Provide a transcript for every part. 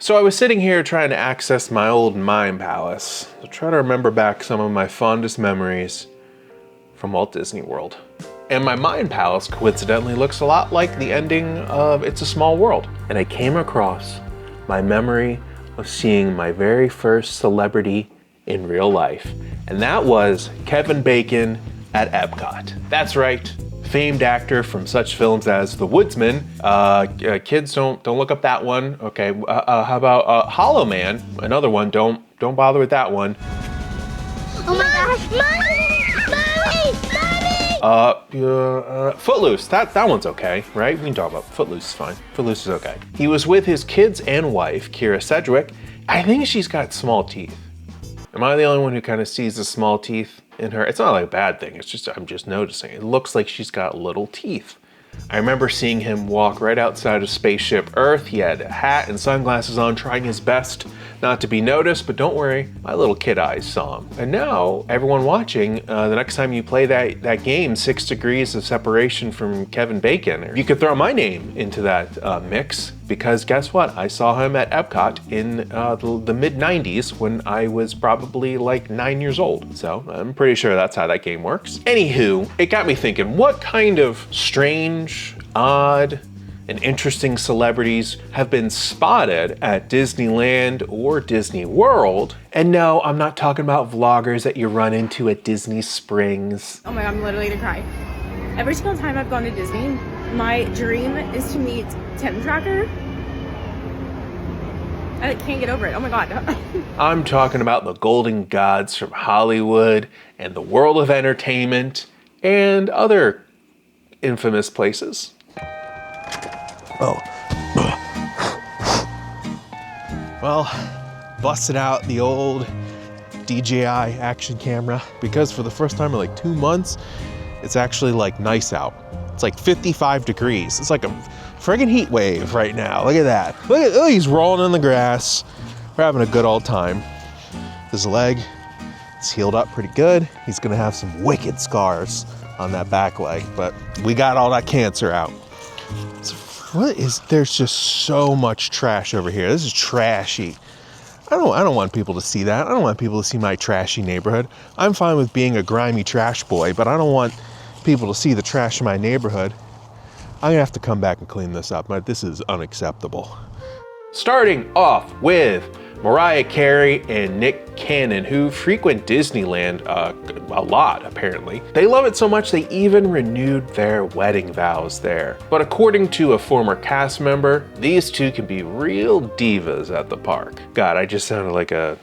So I was sitting here trying to access my old mind palace to try to remember back some of my fondest memories from Walt Disney World. And my mind palace coincidentally looks a lot like the ending of It's a Small World. And I came across my memory of seeing my very first celebrity in real life. And that was Kevin Bacon at Epcot. That's right. Famed actor from such films as The Woodsman. Kids, don't look up that one. Okay, how about Hollow Man? Another one. Don't bother with that one. Oh my gosh, Mommy! Footloose. That one's okay, right? We can talk about Footloose. Is fine. Footloose is okay. He was with his kids and wife, Kira Sedgwick. I think she's got small teeth. Am I the only one who kind of sees the small teeth in her? It's not like a bad thing. It's just, I'm just noticing. It looks like she's got little teeth. I remember seeing him walk right outside of Spaceship Earth. He had a hat and sunglasses on, trying his best not to be noticed, but don't worry, my little kid eyes saw him. And now, everyone watching, the next time you play that game, 6 Degrees of Separation from Kevin Bacon, you could throw my name into that mix, because guess what? I saw him at Epcot in the mid-90s when I was probably like 9 years old. So I'm pretty sure that's how that game works. Anywho, it got me thinking, what kind of strange, odd, and interesting celebrities have been spotted at Disneyland or Disney World? And no, I'm not talking about vloggers that you run into at Disney Springs. Oh my God, I'm literally gonna cry. Every single time I've gone to Disney, my dream is to meet Tim Tracker. I can't get over it. Oh my God. I'm talking about the golden gods from Hollywood and the world of entertainment and other infamous places. Oh. Well, busted out the old DJI action camera because for the first time in like 2 months, it's actually like nice out. It's like 55 degrees. It's like a friggin' heat wave right now. Look at that. Look, he's rolling in the grass. We're having a good old time. His leg is healed up pretty good. He's gonna have some wicked scars on that back leg, but we got all that cancer out. There's just so much trash over here. This is trashy. I don't want people to see that. I don't want people to see my trashy neighborhood. I'm fine with being a grimy trash boy, but I don't want people to see the trash in my neighborhood. I'm gonna have to come back and clean this up. This is unacceptable. Starting off with Mariah Carey and Nick Cannon, who frequent Disneyland a lot, apparently. They love it so much they even renewed their wedding vows there. But according to a former cast member, these two can be real divas at the park. God, I just sounded like a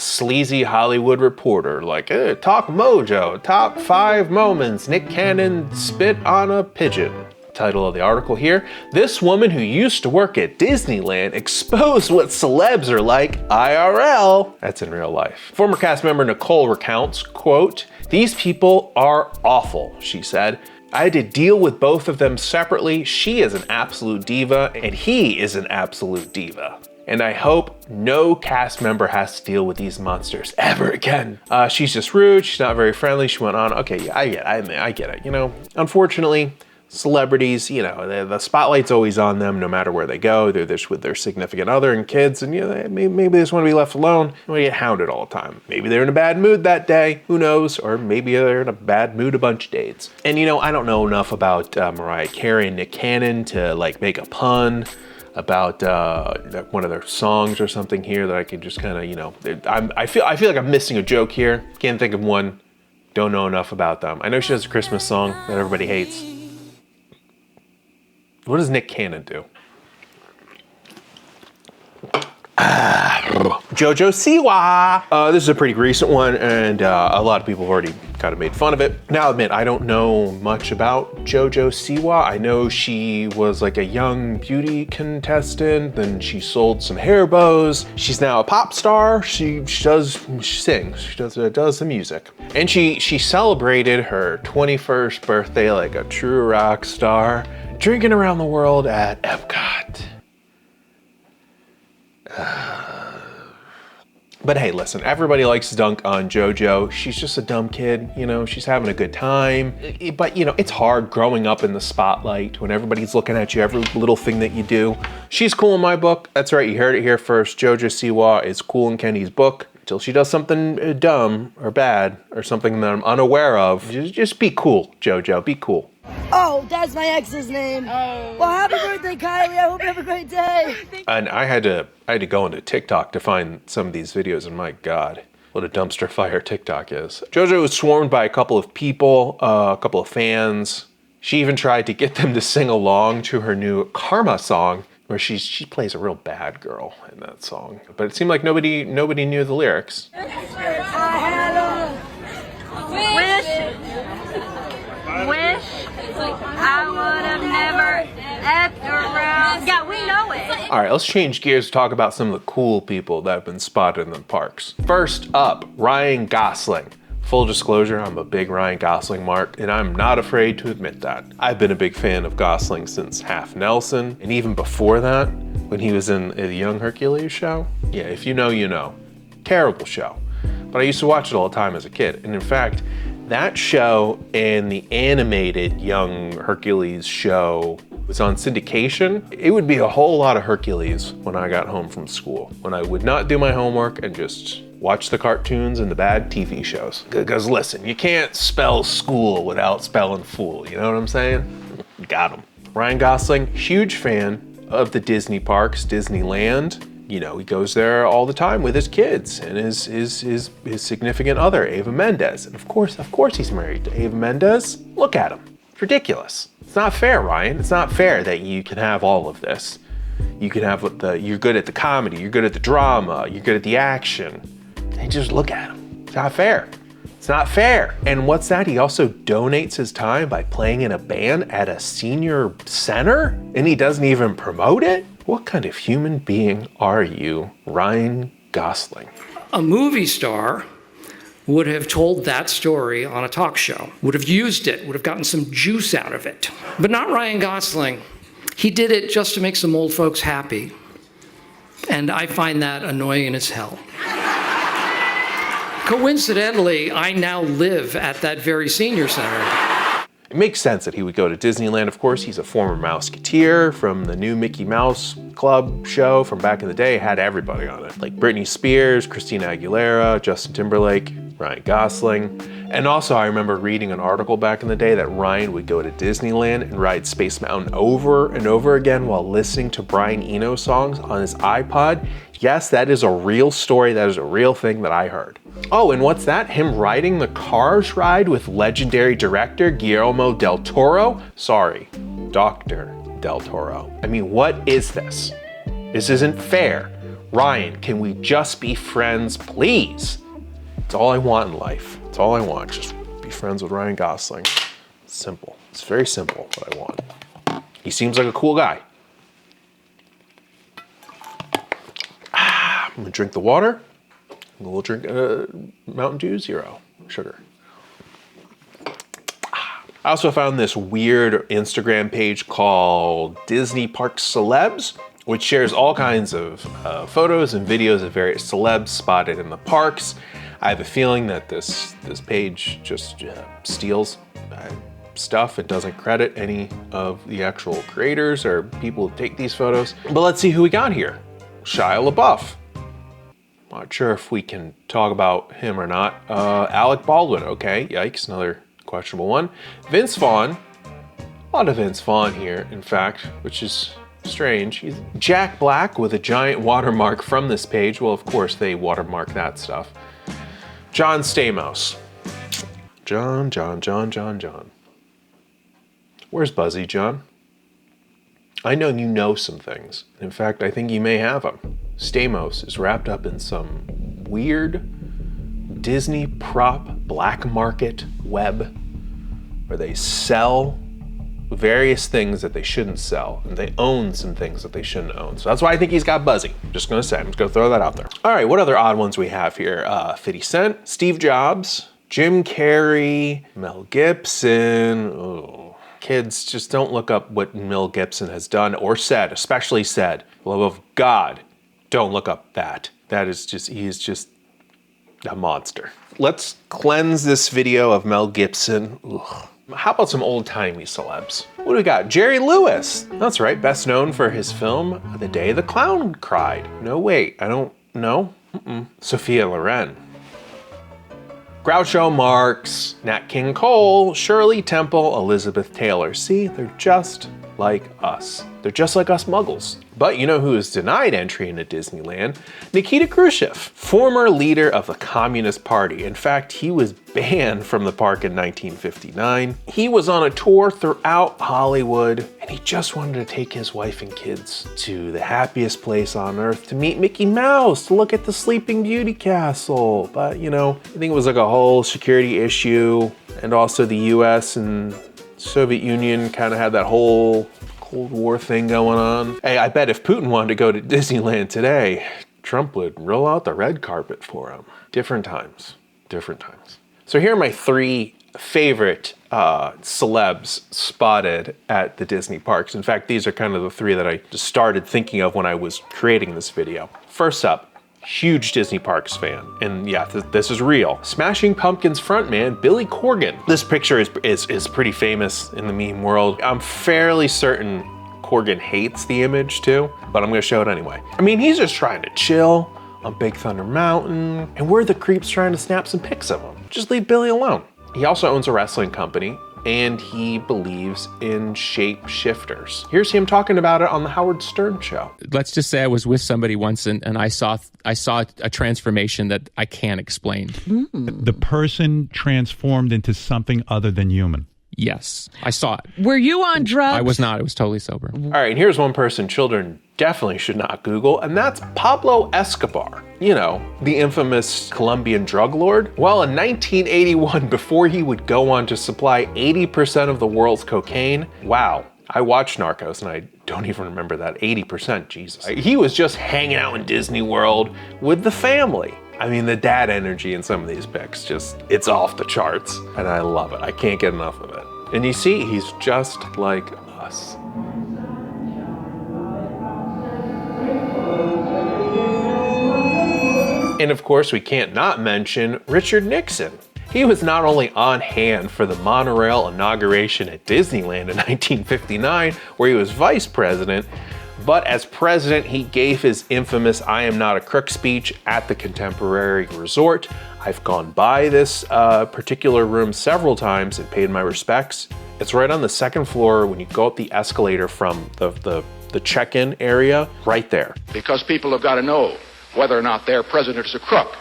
sleazy Hollywood reporter, like, Talk Mojo, top 5 moments Nick Cannon spit on a pigeon. Title of the article here, this woman who used to work at Disneyland exposed what celebs are like IRL. That's in real life. Former cast member Nicole recounts, quote, "These people are awful," she said. "I had to deal with both of them separately. She is an absolute diva and he is an absolute diva. And I hope no cast member has to deal with these monsters ever again. She's just rude, she's not very friendly." She went on, okay, yeah, I get it. You know, unfortunately, celebrities, you know, the spotlight's always on them no matter where they go. They're just with their significant other and kids, and you know, maybe they just want to be left alone. They want to get hounded all the time. Maybe they're in a bad mood that day, who knows? Or maybe they're in a bad mood a bunch of days. And you know, I don't know enough about Mariah Carey and Nick Cannon to like make a pun about one of their songs or something here that I could just kind of, you know, I feel like I'm missing a joke here. Can't think of one. Don't know enough about them. I know she has a Christmas song that everybody hates. What does Nick Cannon do? Jojo Siwa. This is a pretty recent one, and a lot of people have already kind of made fun of it. Now, I'll admit, I don't know much about Jojo Siwa. I know she was like a young beauty contestant, then she sold some hair bows. She's now a pop star. She sings. She does the music. And she celebrated her 21st birthday like a true rock star, drinking around the world at Epcot. But hey, listen, everybody likes to dunk on JoJo. She's just a dumb kid, you know, she's having a good time. But you know, it's hard growing up in the spotlight when everybody's looking at you, every little thing that you do. She's cool in my book. That's right, you heard it here first. JoJo Siwa is cool in Kenny's book. Until she does something dumb or bad or something that I'm unaware of, just be cool, JoJo, be cool. Oh, that's my ex's name. Oh. Well, happy birthday, Kylie. I hope you have a great day. And I had to go into TikTok to find some of these videos, and my God, what a dumpster fire TikTok is. JoJo was swarmed by a couple of people, a couple of fans. She even tried to get them to sing along to her new Karma song, where she plays a real bad girl in that song. But it seemed like nobody knew the lyrics. I had a wish I would have never effed around. Yeah, we know it. All right, let's change gears to talk about some of the cool people that have been spotted in the parks. First up, Ryan Gosling. Full disclosure, I'm a big Ryan Gosling mark, and I'm not afraid to admit that. I've been a big fan of Gosling since Half Nelson, and even before that, when he was in the Young Hercules show. Yeah, if you know, you know. Terrible show. But I used to watch it all the time as a kid, and in fact, that show and the animated Young Hercules show was on syndication. It would be a whole lot of Hercules when I got home from school, when I would not do my homework and just watch the cartoons and the bad TV shows. Because listen, you can't spell school without spelling fool, you know what I'm saying? Got him. Ryan Gosling, huge fan of the Disney parks, Disneyland. You know, he goes there all the time with his kids and his significant other, Eva Mendes. And of course he's married to Eva Mendes. Look at him. It's ridiculous. It's not fair, Ryan. It's not fair that you can have all of this. You can have you're good at the comedy, you're good at the drama, you're good at the action. And just look at him. It's not fair. It's not fair. And what's that? He also donates his time by playing in a band at a senior center, and he doesn't even promote it? What kind of human being are you, Ryan Gosling? A movie star would have told that story on a talk show, would have used it, would have gotten some juice out of it. But not Ryan Gosling. He did it just to make some old folks happy. And I find that annoying as hell. Coincidentally, I now live at that very senior center. It makes sense that he would go to Disneyland. Of course, he's a former Mouseketeer from the new Mickey Mouse Club show from back in the day. It had everybody on it, like Britney Spears, Christina Aguilera, Justin Timberlake, Ryan Gosling. And also, I remember reading an article back in the day that Ryan would go to Disneyland and ride Space Mountain over and over again while listening to Brian Eno songs on his iPod. Yes, that is a real story. That is a real thing that I heard. Oh, and what's that? Him riding the Cars ride with legendary director Guillermo del Toro? Sorry, Dr. Del Toro. I mean, what is this? This isn't fair. Ryan, can we just be friends, please? It's all I want in life. It's all I want. Just be friends with Ryan Gosling. It's simple. It's very simple what I want. He seems like a cool guy. I'm gonna drink the water. We'll drink Mountain Dew Zero sugar. I also found this weird Instagram page called Disney Park Celebs, which shares all kinds of photos and videos of various celebs spotted in the parks. I have a feeling that this page just steals stuff and doesn't credit any of the actual creators or people who take these photos. But let's see who we got here. Shia LaBeouf. Not sure if we can talk about him or not. Alec Baldwin, okay, yikes, another questionable one. Vince Vaughn, a lot of Vince Vaughn here, in fact, which is strange. He's Jack Black with a giant watermark from this page. Well, of course, they watermark that stuff. John Stamos. John. Where's Buzzy, John? I know you know some things. In fact, I think you may have them. Stamos is wrapped up in some weird Disney prop black market web where they sell various things that they shouldn't sell, and they own some things that they shouldn't own. So that's why I think he's got Buzzy. Just gonna say, I'm just gonna throw that out there. All right, what other odd ones we have here? 50 Cent, Steve Jobs, Jim Carrey, Mel Gibson. Oh. Kids, just don't look up what Mel Gibson has done or said, especially said. For the love of God, don't look up that. That is just, he is just a monster. Let's cleanse this video of Mel Gibson. Ugh. How about some old-timey celebs? What do we got? Jerry Lewis. That's right, best known for his film, The Day the Clown Cried. No, wait, I don't know. Sophia Loren. Groucho Marx, Nat King Cole, Shirley Temple, Elizabeth Taylor. See, they're just like us. They're just like us muggles. But you know who is denied entry into Disneyland? Nikita Khrushchev, former leader of the Communist Party. In fact, he was banned from the park in 1959. He was on a tour throughout Hollywood, and he just wanted to take his wife and kids to the happiest place on earth to meet Mickey Mouse, to look at the Sleeping Beauty castle. But you know, I think it was like a whole security issue, and also the US and Soviet Union kind of had that whole Cold War thing going on. Hey, I bet if Putin wanted to go to Disneyland today, Trump would roll out the red carpet for him. Different times, different times. So here are my 3 favorite celebs spotted at the Disney parks. In fact, these are kind of the 3 that I just started thinking of when I was creating this video. First up, huge Disney Parks fan, and yeah, this is real. Smashing Pumpkins frontman Billy Corgan. This picture is pretty famous in the meme world. I'm fairly certain Corgan hates the image too, but I'm gonna show it anyway. I mean, he's just trying to chill on Big Thunder Mountain, and we're the creeps trying to snap some pics of him. Just leave Billy alone. He also owns a wrestling company, and he believes in shapeshifters. Here's him talking about it on the Howard Stern show. Let's just say I was with somebody once and I saw a transformation that I can't explain. The person transformed into something other than human. Yes, I saw it. Were you on drugs? I was not. I was totally sober. All right, and here's one person children definitely should not Google, and that's Pablo Escobar. You know, the infamous Colombian drug lord. Well, in 1981, before he would go on to supply 80% of the world's cocaine, wow, I watched Narcos and I don't even remember that 80%, Jesus. He was just hanging out in Disney World with the family. I mean, the dad energy in some of these pics, it's off the charts, and I love it. I can't get enough of it. And you see, he's just like us. And of course, we can't not mention Richard Nixon. He was not only on hand for the monorail inauguration at Disneyland in 1959, where he was vice president, but as president, he gave his infamous "I am not a crook" speech at the Contemporary Resort. I've gone by this particular room several times and paid my respects. It's right on the second floor when you go up the escalator from the check-in area, right there. Because people have got to know whether or not their president is a crook.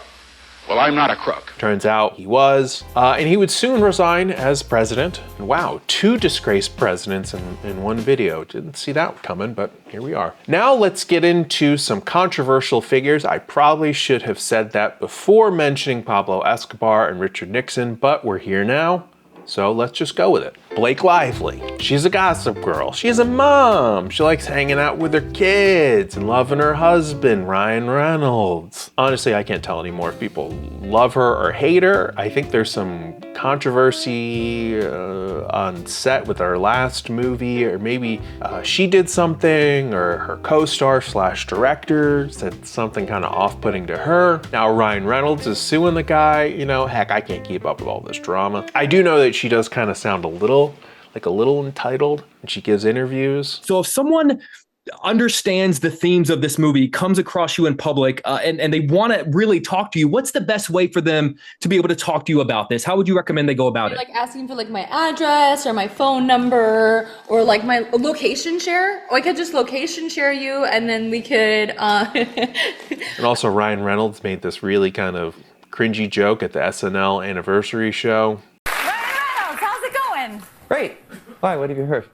Well, I'm not a crook. Turns out he was, and he would soon resign as president. And wow, 2 disgraced presidents in one video. Didn't see that coming, but here we are. Now let's get into some controversial figures. I probably should have said that before mentioning Pablo Escobar and Richard Nixon, but we're here now. So let's just go with it. Blake Lively. She's a gossip girl. She's a mom. She likes hanging out with her kids and loving her husband, Ryan Reynolds. Honestly, I can't tell anymore if people love her or hate her. I think there's some controversy on set with her last movie, or maybe she did something, or her co-star / director said something kind of off-putting to her. Now Ryan Reynolds is suing the guy. You know, heck, I can't keep up with all this drama. I do know that she does kind of sound a little entitled when she gives interviews. So if someone understands the themes of this movie, comes across you in public, and they want to really talk to you, what's the best way for them to be able to talk to you about this? How would you recommend they go about it? Like asking for like my address or my phone number or like my location share. Or I could just location share you, and then we could. And also Ryan Reynolds made this really kind of cringy joke at the SNL anniversary show. How's it going? Great. Why? What have you heard?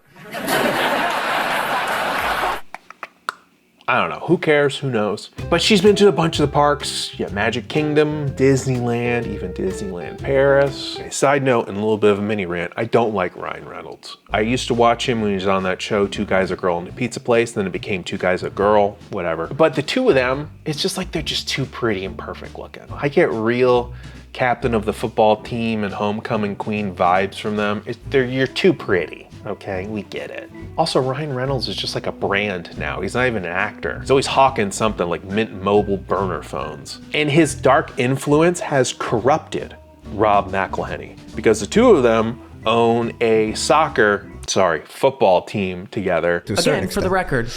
I don't know. Who cares? Who knows? But she's been to a bunch of the parks. Yeah, Magic Kingdom, Disneyland, even Disneyland Paris. Okay, side note and a little bit of a mini rant. I don't like Ryan Reynolds. I used to watch him when he was on that show, Two Guys, a Girl, and a Pizza Place. Then it became Two Guys, a Girl, whatever. But the two of them, it's just like they're just too pretty and perfect looking. I get real captain of the football team and homecoming queen vibes from them. You're too pretty. okay? We get it. Also, Ryan Reynolds is just like a brand now. He's not even an actor. He's always hawking something like Mint Mobile burner phones. And his dark influence has corrupted Rob McElhenney because the two of them own a football team together. Again, for the record,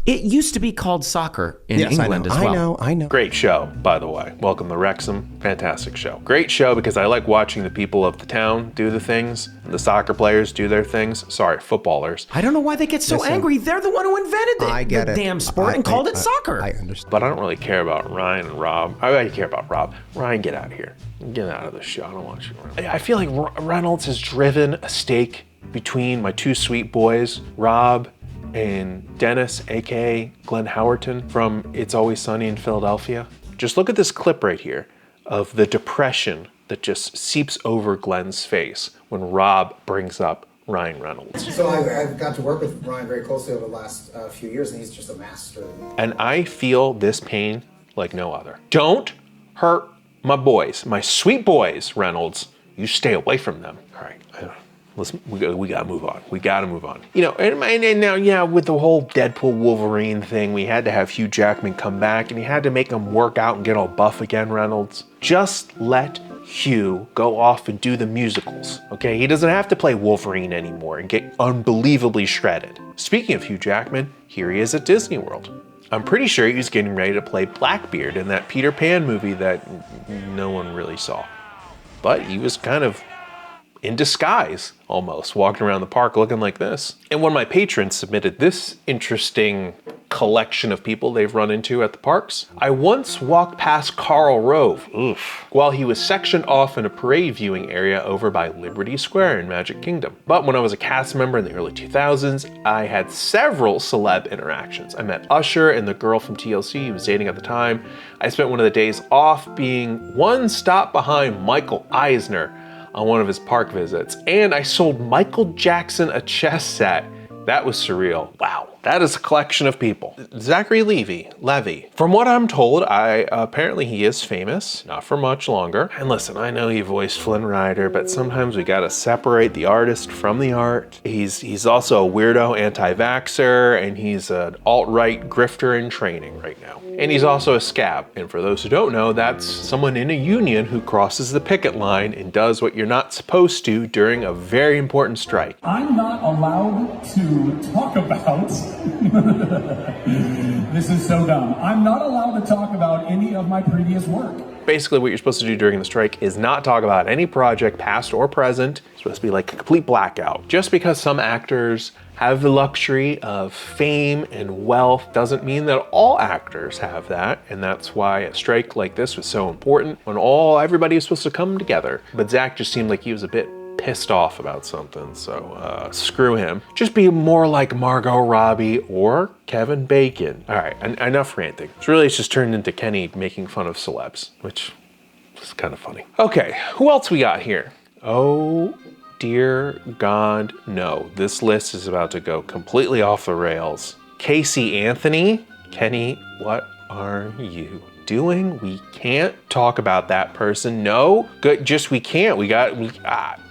it used to be called soccer in England as well. I know. Great show, by the way. Welcome to Wrexham. Fantastic show. Great show because I like watching the people of the town do the things, and the soccer players do their things. Sorry, footballers. I don't know why they get so angry. They're the one who invented the damn sport and called it soccer. I understand. But I don't really care about Ryan and Rob. I care about Rob. Ryan, get out of here. Get out of the show. I don't want you around. I feel like Reynolds has driven a stake between my two sweet boys, Rob and Dennis, aka Glenn Howerton from It's Always Sunny in Philadelphia. Just look at this clip right here of the depression that just seeps over Glenn's face when Rob brings up Ryan Reynolds. So I've got to work with Ryan very closely over the last few years, and he's just a master. And I feel this pain like no other. Don't hurt my boys, my sweet boys, Reynolds. You stay away from them. All right. We gotta move on. We gotta move on. You know, and now, yeah, with the whole Deadpool Wolverine thing, we had to have Hugh Jackman come back, and you had to make him work out and get all buff again, Reynolds. Just let Hugh go off and do the musicals, okay? He doesn't have to play Wolverine anymore and get unbelievably shredded. Speaking of Hugh Jackman, here he is at Disney World. I'm pretty sure he was getting ready to play Blackbeard in that Peter Pan movie that no one really saw. But he was kind of in disguise, almost, walking around the park looking like this. And one of my patrons submitted this interesting collection of people they've run into at the parks. I once walked past Karl Rove, while he was sectioned off in a parade viewing area over by Liberty Square in Magic Kingdom. But when I was a cast member in the early 2000s, I had several celeb interactions. I met Usher and the girl from TLC he was dating at the time. I spent one of the days off being one stop behind Michael Eisner on one of his park visits, and I sold Michael Jackson a chess set. That was surreal. Wow, that is a collection of people. Zachary Levy. From what I'm told, apparently he is famous, not for much longer. And listen, I know he voiced Flynn Rider, but sometimes we gotta separate the artist from the art. He's also a weirdo anti-vaxxer, and he's an alt-right grifter in training right now. And he's also a scab. And for those who don't know, that's someone in a union who crosses the picket line and does what you're not supposed to during a very important strike. I'm not allowed to talk about, this is so dumb. I'm not allowed to talk about any of my previous work. Basically, what you're supposed to do during the strike is not talk about any project, past or present. It's supposed to be like a complete blackout. Just because some actors have the luxury of fame and wealth doesn't mean that all actors have that, and that's why a strike like this was so important when everybody is supposed to come together. But Zach just seemed like he was a bit pissed off about something, so screw him. Just be more like Margot Robbie or Kevin Bacon. All right, enough ranting. It's just turned into Kenny making fun of celebs, which is kind of funny. Okay, who else we got here? Oh, dear God, no. This list is about to go completely off the rails. Casey Anthony? Kenny, what are you doing? We can't talk about that person. No, good. Just we can't.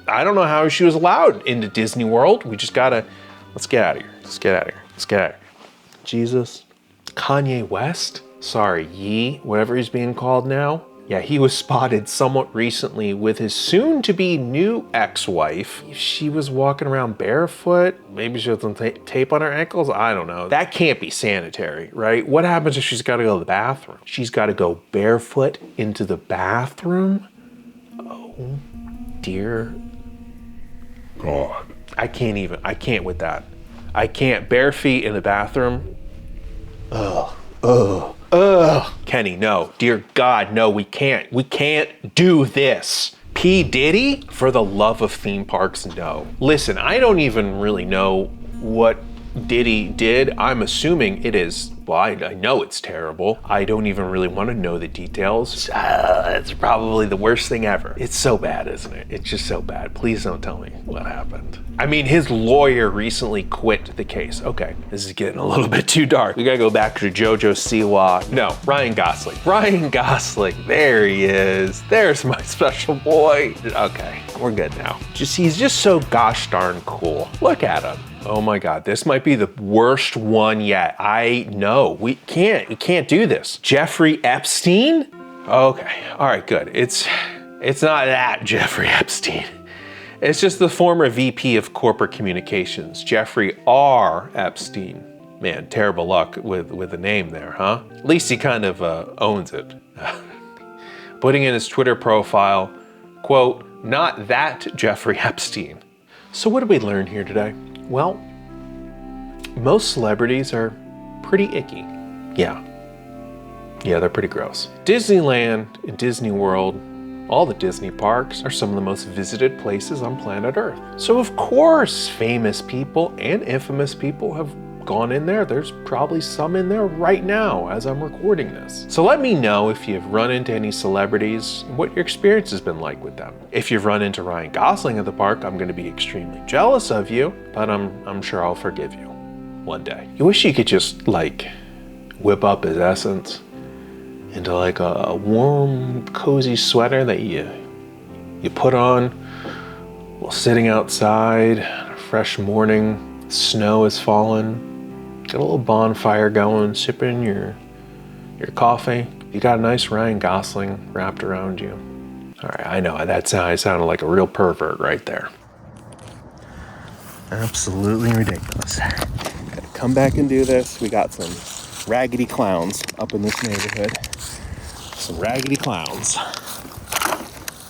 I don't know how she was allowed into Disney World. Let's get out of here. Let's get out of here. Jesus. Kanye West? Sorry, Ye, whatever he's being called now. Yeah, he was spotted somewhat recently with his soon-to-be new ex-wife. She was walking around barefoot. Maybe she had some tape on her ankles. I don't know. That can't be sanitary, right? What happens if she's got to go to the bathroom? She's got to go barefoot into the bathroom? Oh, dear God. I can't with that. I can't. Bare feet in the bathroom. Ugh. Kenny, no. Dear God, no, we can't. We can't do this. P. Diddy? For the love of theme parks, no. Listen, I don't even really know what Diddy did. I'm assuming it is, terrible. I know it's terrible. I don't even really want to know the details. It's probably the worst thing ever. It's so bad, isn't it? It's just so bad. Please don't tell me what happened. I mean, his lawyer recently quit the case. Okay, this is getting a little bit too dark. We gotta go back to Jojo Siwa. No, Ryan Gosling. Ryan Gosling, there he is. There's my special boy. Okay, we're good now. He's just so gosh darn cool. Look at him. Oh my God, this might be the worst one yet. I know, we can't do this. Jeffrey Epstein? Okay, all right, good. It's not that Jeffrey Epstein. It's just the former VP of corporate communications, Jeffrey R. Epstein. Man, terrible luck with the name there, huh? At least he kind of owns it. Putting in his Twitter profile, quote, "Not that Jeffrey Epstein." So what did we learn here today? Well, most celebrities are pretty icky. Yeah, they're pretty gross. Disneyland and Disney World, all the Disney parks, are some of the most visited places on planet Earth. So of course, famous people and infamous people have gone in there. There's probably some in there right now as I'm recording this. So let me know if you've run into any celebrities and what your experience has been like with them. If you've run into Ryan Gosling at the park, I'm gonna be extremely jealous of you, but I'm sure I'll forgive you one day. You wish you could just like whip up his essence into like a warm, cozy sweater that you put on while sitting outside on a fresh morning, snow is falling. Got a little bonfire going, sipping your coffee. You got a nice Ryan Gosling wrapped around you. All right, I know, I sounded like a real pervert right there. Absolutely ridiculous. Gotta come back and do this. We got some raggedy clowns up in this neighborhood. Some raggedy clowns.